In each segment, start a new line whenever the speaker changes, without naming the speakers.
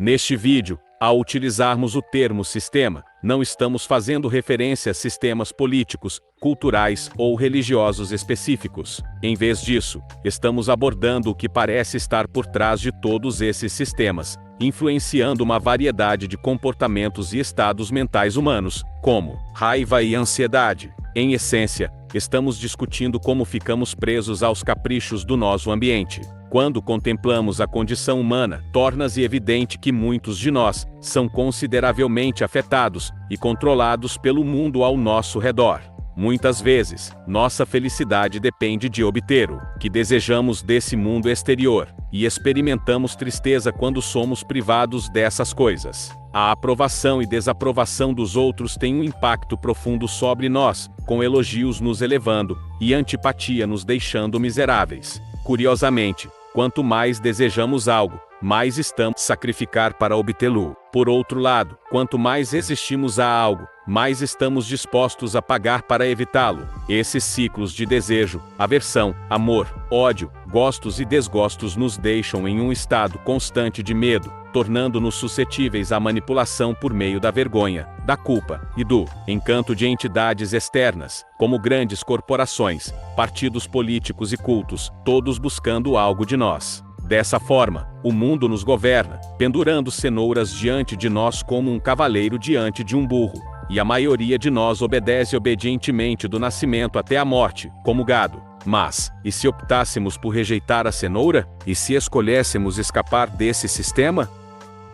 Neste vídeo, ao utilizarmos o termo sistema, não estamos fazendo referência a sistemas políticos, culturais ou religiosos específicos. Em vez disso, estamos abordando o que parece estar por trás de todos esses sistemas, influenciando uma variedade de comportamentos e estados mentais humanos, como raiva e ansiedade. Em essência, estamos discutindo como ficamos presos aos caprichos do nosso ambiente. Quando contemplamos a condição humana, torna-se evidente que muitos de nós são consideravelmente afetados e controlados pelo mundo ao nosso redor. Muitas vezes, nossa felicidade depende de obter o que desejamos desse mundo exterior, e experimentamos tristeza quando somos privados dessas coisas. A aprovação e desaprovação dos outros têm um impacto profundo sobre nós, com elogios nos elevando e antipatia nos deixando miseráveis. Curiosamente, quanto mais desejamos algo, mais estamos a sacrificar para obtê-lo. Por outro lado, quanto mais resistimos a algo, mais estamos dispostos a pagar para evitá-lo. Esses ciclos de desejo, aversão, amor, ódio, gostos e desgostos nos deixam em um estado constante de medo, tornando-nos suscetíveis à manipulação por meio da vergonha, da culpa e do encanto de entidades externas, como grandes corporações, partidos políticos e cultos, todos buscando algo de nós. Dessa forma, o mundo nos governa, pendurando cenouras diante de nós como um cavaleiro diante de um burro, e a maioria de nós obedece obedientemente do nascimento até a morte, como gado. Mas, e se optássemos por rejeitar a cenoura? E se escolhêssemos escapar desse sistema?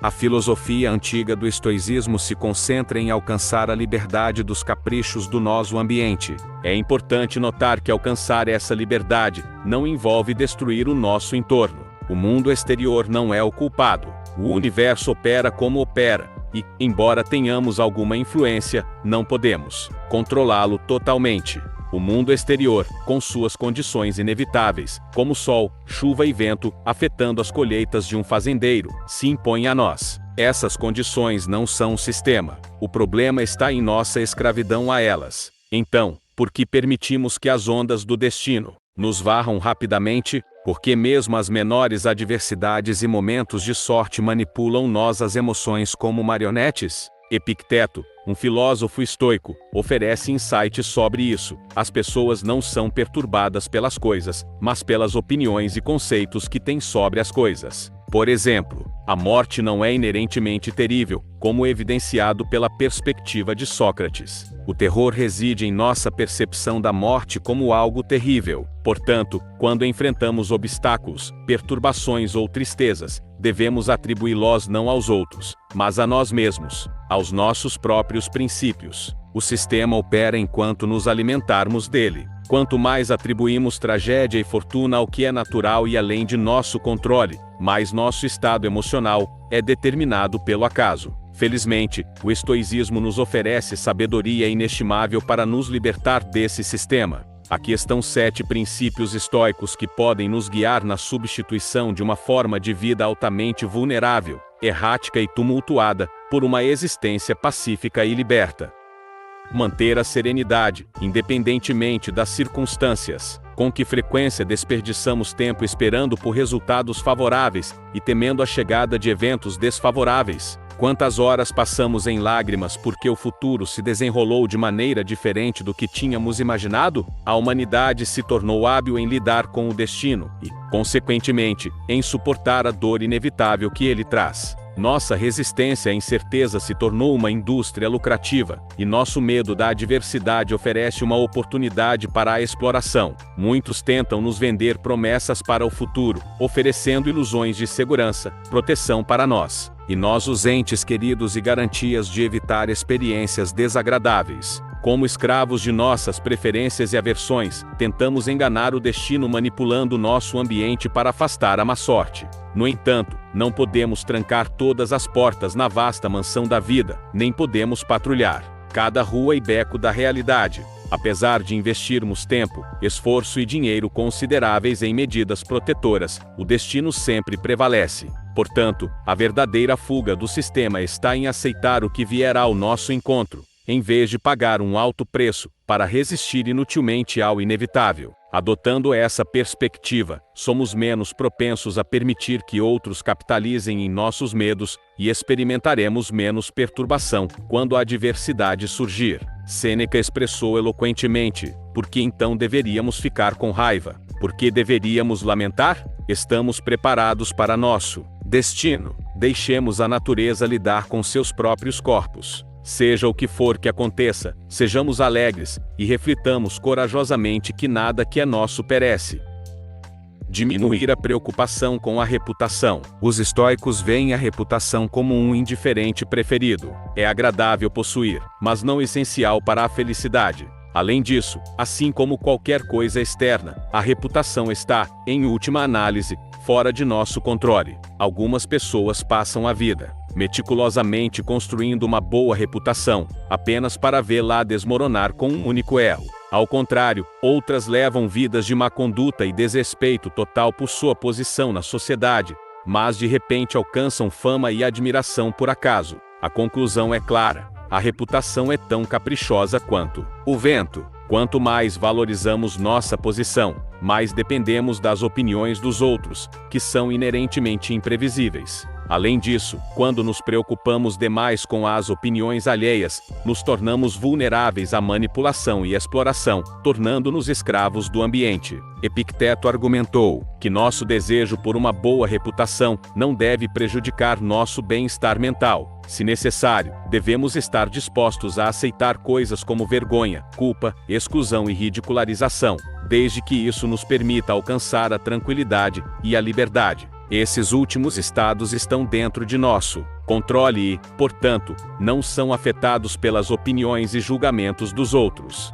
A filosofia antiga do estoicismo se concentra em alcançar a liberdade dos caprichos do nosso ambiente. É importante notar que alcançar essa liberdade não envolve destruir o nosso entorno. O mundo exterior não é o culpado. O universo opera como opera, e, embora tenhamos alguma influência, não podemos controlá-lo totalmente. O mundo exterior, com suas condições inevitáveis, como sol, chuva e vento, afetando as colheitas de um fazendeiro, se impõe a nós. Essas condições não são um sistema. O problema está em nossa escravidão a elas. Então, por que permitimos que as ondas do destino nos varram rapidamente? Porque mesmo as menores adversidades e momentos de sorte manipulam nossas emoções como marionetes? Epicteto, um filósofo estoico, oferece insights sobre isso. As pessoas não são perturbadas pelas coisas, mas pelas opiniões e conceitos que têm sobre as coisas. Por exemplo, a morte não é inerentemente terrível, como evidenciado pela perspectiva de Sócrates. O terror reside em nossa percepção da morte como algo terrível. Portanto, quando enfrentamos obstáculos, perturbações ou tristezas, devemos atribuí-los não aos outros, mas a nós mesmos, aos nossos próprios princípios. O sistema opera enquanto nos alimentarmos dele. Quanto mais atribuímos tragédia e fortuna ao que é natural e além de nosso controle, mais nosso estado emocional é determinado pelo acaso. Felizmente, o estoicismo nos oferece sabedoria inestimável para nos libertar desse sistema. Aqui estão 7 princípios estoicos que podem nos guiar na substituição de uma forma de vida altamente vulnerável, errática e tumultuada, por uma existência pacífica e liberta. Manter a serenidade, independentemente das circunstâncias. Com que frequência desperdiçamos tempo esperando por resultados favoráveis e temendo a chegada de eventos desfavoráveis? Quantas horas passamos em lágrimas porque o futuro se desenrolou de maneira diferente do que tínhamos imaginado? A humanidade se tornou hábil em lidar com o destino e, consequentemente, em suportar a dor inevitável que ele traz. Nossa resistência à incerteza se tornou uma indústria lucrativa, e nosso medo da adversidade oferece uma oportunidade para a exploração. Muitos tentam nos vender promessas para o futuro, oferecendo ilusões de segurança, proteção para nós, e nós os entes queridos e garantias de evitar experiências desagradáveis. Como escravos de nossas preferências e aversões, tentamos enganar o destino manipulando nosso ambiente para afastar a má sorte. No entanto, não podemos trancar todas as portas na vasta mansão da vida, nem podemos patrulhar cada rua e beco da realidade. Apesar de investirmos tempo, esforço e dinheiro consideráveis em medidas protetoras, o destino sempre prevalece. Portanto, a verdadeira fuga do sistema está em aceitar o que vier ao nosso encontro, em vez de pagar um alto preço para resistir inutilmente ao inevitável. Adotando essa perspectiva, somos menos propensos a permitir que outros capitalizem em nossos medos, e experimentaremos menos perturbação quando a adversidade surgir. Sêneca expressou eloquentemente: por que então deveríamos ficar com raiva? Por que deveríamos lamentar? Estamos preparados para nosso destino. Deixemos a natureza lidar com seus próprios corpos. Seja o que for que aconteça, sejamos alegres, e reflitamos corajosamente que nada que é nosso perece. Diminuir a preocupação com a reputação. Os estoicos veem a reputação como um indiferente preferido. É agradável possuir, mas não essencial para a felicidade. Além disso, assim como qualquer coisa externa, a reputação está, em última análise, fora de nosso controle. Algumas pessoas passam a vida meticulosamente construindo uma boa reputação, apenas para vê-la desmoronar com um único erro. Ao contrário, outras levam vidas de má conduta e desrespeito total por sua posição na sociedade, mas de repente alcançam fama e admiração por acaso. A conclusão é clara: a reputação é tão caprichosa quanto o vento. Quanto mais valorizamos nossa posição, mais dependemos das opiniões dos outros, que são inerentemente imprevisíveis. Além disso, quando nos preocupamos demais com as opiniões alheias, nos tornamos vulneráveis à manipulação e exploração, tornando-nos escravos do ambiente. Epicteto argumentou que nosso desejo por uma boa reputação não deve prejudicar nosso bem-estar mental. Se necessário, devemos estar dispostos a aceitar coisas como vergonha, culpa, exclusão e ridicularização, desde que isso nos permita alcançar a tranquilidade e a liberdade. Esses últimos estados estão dentro de nosso controle e, portanto, não são afetados pelas opiniões e julgamentos dos outros.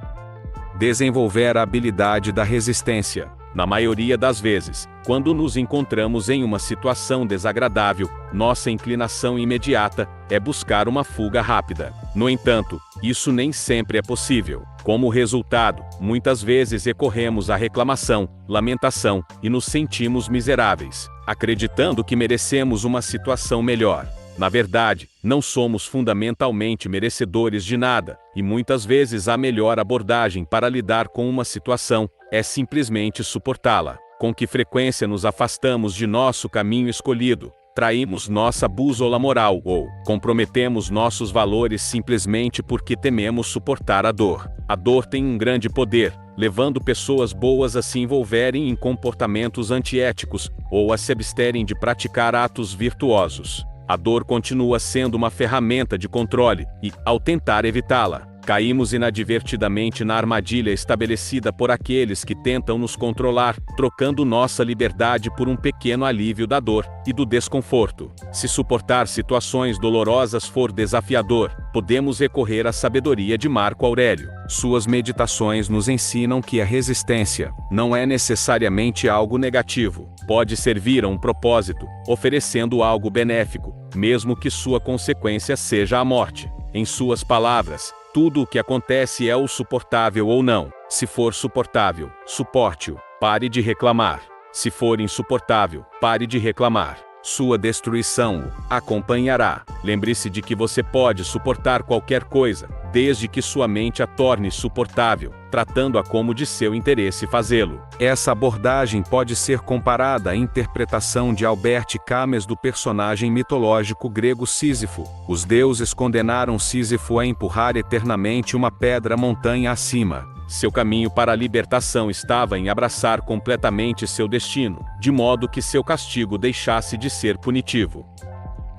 Desenvolver a habilidade da resistência. Na maioria das vezes, quando nos encontramos em uma situação desagradável, nossa inclinação imediata é buscar uma fuga rápida. No entanto, isso nem sempre é possível. Como resultado, muitas vezes recorremos à reclamação, lamentação e nos sentimos miseráveis, acreditando que merecemos uma situação melhor. Na verdade, não somos fundamentalmente merecedores de nada, e muitas vezes a melhor abordagem para lidar com uma situação é simplesmente suportá-la. Com que frequência nos afastamos de nosso caminho escolhido, traímos nossa bússola moral ou comprometemos nossos valores simplesmente porque tememos suportar a dor. A dor tem um grande poder, levando pessoas boas a se envolverem em comportamentos antiéticos ou a se absterem de praticar atos virtuosos. A dor continua sendo uma ferramenta de controle e, ao tentar evitá-la, caímos inadvertidamente na armadilha estabelecida por aqueles que tentam nos controlar, trocando nossa liberdade por um pequeno alívio da dor e do desconforto. Se suportar situações dolorosas for desafiador, podemos recorrer à sabedoria de Marco Aurélio. Suas meditações nos ensinam que a resistência não é necessariamente algo negativo. Pode servir a um propósito, oferecendo algo benéfico, mesmo que sua consequência seja a morte. Em suas palavras, tudo o que acontece é o suportável ou não. Se for suportável, suporte-o. Pare de reclamar. Se for insuportável, pare de reclamar. Sua destruição o acompanhará. Lembre-se de que você pode suportar qualquer coisa, desde que sua mente a torne suportável, tratando-a como de seu interesse fazê-lo. Essa abordagem pode ser comparada à interpretação de Albert Camus do personagem mitológico grego Sísifo. Os deuses condenaram Sísifo a empurrar eternamente uma pedra montanha acima. Seu caminho para a libertação estava em abraçar completamente seu destino, de modo que seu castigo deixasse de ser punitivo.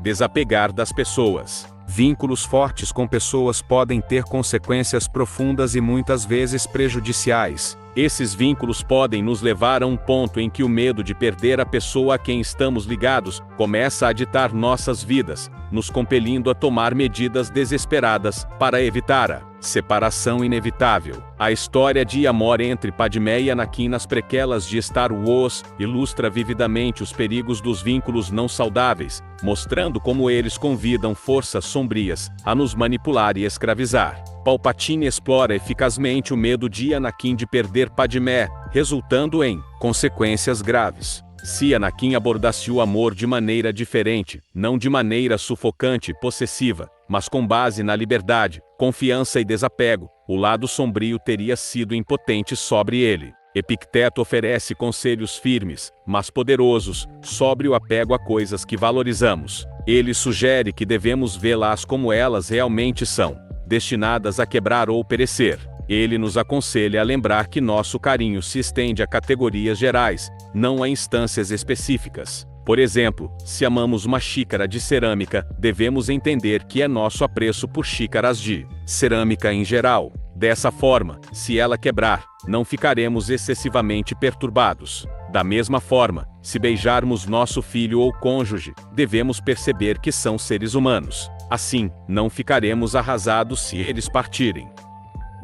Desapegar das pessoas. Vínculos fortes com pessoas podem ter consequências profundas e muitas vezes prejudiciais. Esses vínculos podem nos levar a um ponto em que o medo de perder a pessoa a quem estamos ligados começa a ditar nossas vidas, nos compelindo a tomar medidas desesperadas para evitar a separação inevitável. A história de amor entre Padmé e Anakin nas prequelas de Star Wars ilustra vividamente os perigos dos vínculos não saudáveis, mostrando como eles convidam forças sombrias a nos manipular e escravizar. Palpatine explora eficazmente o medo de Anakin de perder Padmé, resultando em consequências graves. Se Anakin abordasse o amor de maneira diferente, não de maneira sufocante e possessiva, mas com base na liberdade, confiança e desapego, o lado sombrio teria sido impotente sobre ele. Epicteto oferece conselhos firmes, mas poderosos, sobre o apego a coisas que valorizamos. Ele sugere que devemos vê-las como elas realmente são, destinadas a quebrar ou perecer. Ele nos aconselha a lembrar que nosso carinho se estende a categorias gerais, não a instâncias específicas. Por exemplo, se amamos uma xícara de cerâmica, devemos entender que é nosso apreço por xícaras de cerâmica em geral. Dessa forma, se ela quebrar, não ficaremos excessivamente perturbados. Da mesma forma, se beijarmos nosso filho ou cônjuge, devemos perceber que são seres humanos. Assim, não ficaremos arrasados se eles partirem.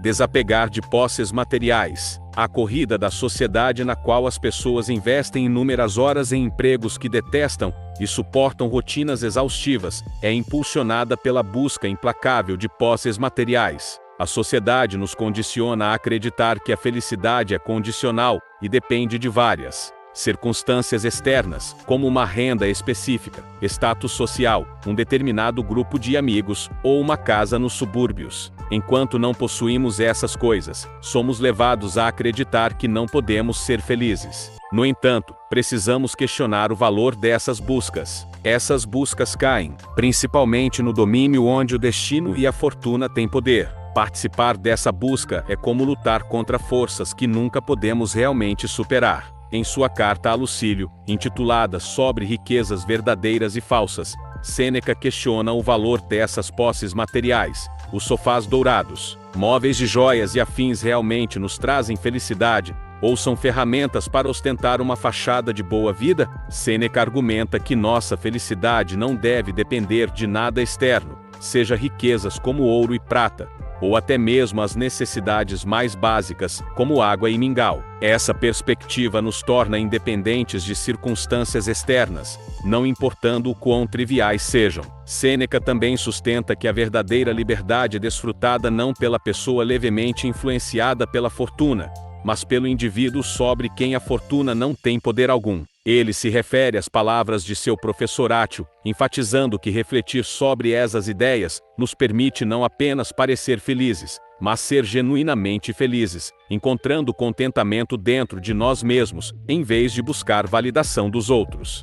Desapegar de posses materiais. A corrida da sociedade na qual as pessoas investem inúmeras horas em empregos que detestam e suportam rotinas exaustivas é impulsionada pela busca implacável de posses materiais. A sociedade nos condiciona a acreditar que a felicidade é condicional e depende de várias circunstâncias externas, como uma renda específica, status social, um determinado grupo de amigos ou uma casa nos subúrbios. Enquanto não possuímos essas coisas, somos levados a acreditar que não podemos ser felizes. No entanto, precisamos questionar o valor dessas buscas. Essas buscas caem, principalmente no domínio onde o destino e a fortuna têm poder. Participar dessa busca é como lutar contra forças que nunca podemos realmente superar. Em sua carta a Lucílio, intitulada Sobre riquezas verdadeiras e falsas, Sêneca questiona o valor dessas posses materiais. Os sofás dourados, móveis de joias e afins realmente nos trazem felicidade, ou são ferramentas para ostentar uma fachada de boa vida? Sêneca argumenta que nossa felicidade não deve depender de nada externo, seja riquezas como ouro e prata, ou até mesmo as necessidades mais básicas, como água e mingau. Essa perspectiva nos torna independentes de circunstâncias externas, não importando o quão triviais sejam. Sêneca também sustenta que a verdadeira liberdade é desfrutada não pela pessoa levemente influenciada pela fortuna, mas pelo indivíduo sobre quem a fortuna não tem poder algum. Ele se refere às palavras de seu professor Átio, enfatizando que refletir sobre essas ideias nos permite não apenas parecer felizes, mas ser genuinamente felizes, encontrando contentamento dentro de nós mesmos, em vez de buscar validação dos outros.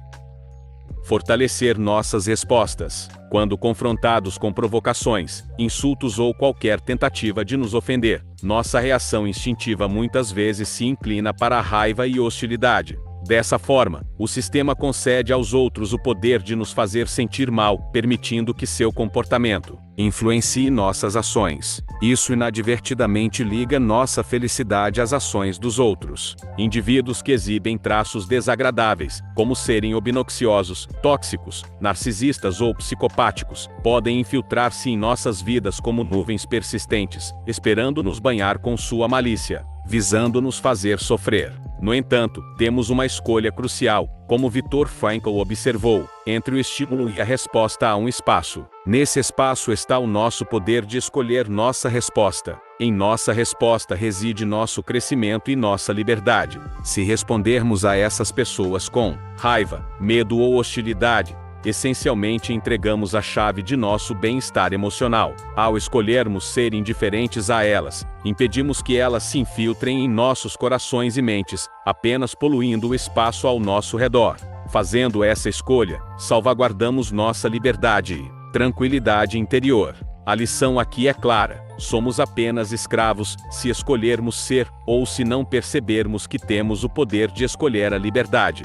Fortalecer nossas respostas. Quando confrontados com provocações, insultos ou qualquer tentativa de nos ofender, nossa reação instintiva muitas vezes se inclina para a raiva e hostilidade. Dessa forma, o sistema concede aos outros o poder de nos fazer sentir mal, permitindo que seu comportamento influencie nossas ações. Isso inadvertidamente liga nossa felicidade às ações dos outros. Indivíduos que exibem traços desagradáveis, como serem obnoxiosos, tóxicos, narcisistas ou psicopáticos, podem infiltrar-se em nossas vidas como nuvens persistentes, esperando nos banhar com sua malícia, visando nos fazer sofrer. No entanto, temos uma escolha crucial, como Viktor Frankl observou, entre o estímulo e a resposta há um espaço. Nesse espaço está o nosso poder de escolher nossa resposta. Em nossa resposta reside nosso crescimento e nossa liberdade. Se respondermos a essas pessoas com raiva, medo ou hostilidade, essencialmente entregamos a chave de nosso bem-estar emocional. Ao escolhermos ser indiferentes a elas, impedimos que elas se infiltrem em nossos corações e mentes, apenas poluindo o espaço ao nosso redor. Fazendo essa escolha, salvaguardamos nossa liberdade e tranquilidade interior. A lição aqui é clara: somos apenas escravos se escolhermos ser, ou se não percebermos que temos o poder de escolher a liberdade.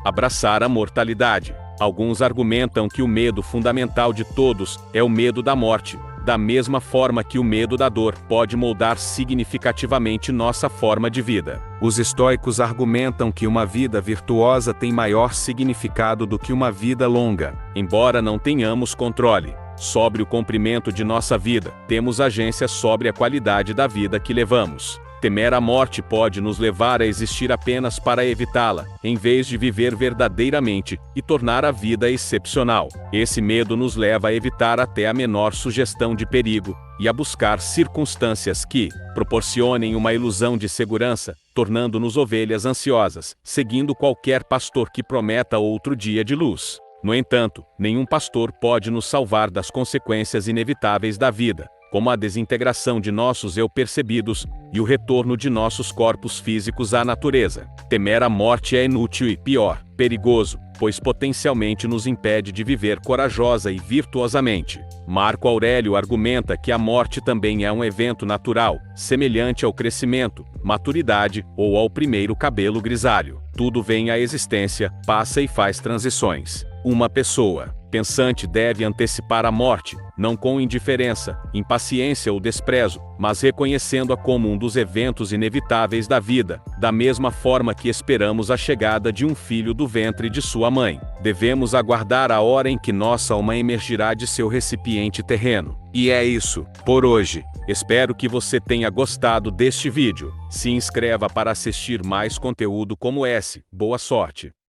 Abraçar a mortalidade. Alguns argumentam que o medo fundamental de todos é o medo da morte, da mesma forma que o medo da dor pode moldar significativamente nossa forma de vida. Os estoicos argumentam que uma vida virtuosa tem maior significado do que uma vida longa. Embora não tenhamos controle sobre o comprimento de nossa vida, temos agência sobre a qualidade da vida que levamos. Temer a morte pode nos levar a existir apenas para evitá-la, em vez de viver verdadeiramente e tornar a vida excepcional. Esse medo nos leva a evitar até a menor sugestão de perigo e a buscar circunstâncias que proporcionem uma ilusão de segurança, tornando-nos ovelhas ansiosas, seguindo qualquer pastor que prometa outro dia de luz. No entanto, nenhum pastor pode nos salvar das consequências inevitáveis da vida. como a desintegração de nossos eu percebidos e o retorno de nossos corpos físicos à natureza. Temer a morte é inútil e, pior, perigoso, pois potencialmente nos impede de viver corajosa e virtuosamente. Marco Aurélio argumenta que a morte também é um evento natural, semelhante ao crescimento, maturidade ou ao primeiro cabelo grisalho. Tudo vem à existência, passa e faz transições. Uma pessoa pensante deve antecipar a morte, não com indiferença, impaciência ou desprezo, mas reconhecendo-a como um dos eventos inevitáveis da vida, da mesma forma que esperamos a chegada de um filho do ventre de sua mãe. Devemos aguardar a hora em que nossa alma emergirá de seu recipiente terreno. E é isso, por hoje. Espero que você tenha gostado deste vídeo. Se inscreva para assistir mais conteúdo como esse. Boa sorte!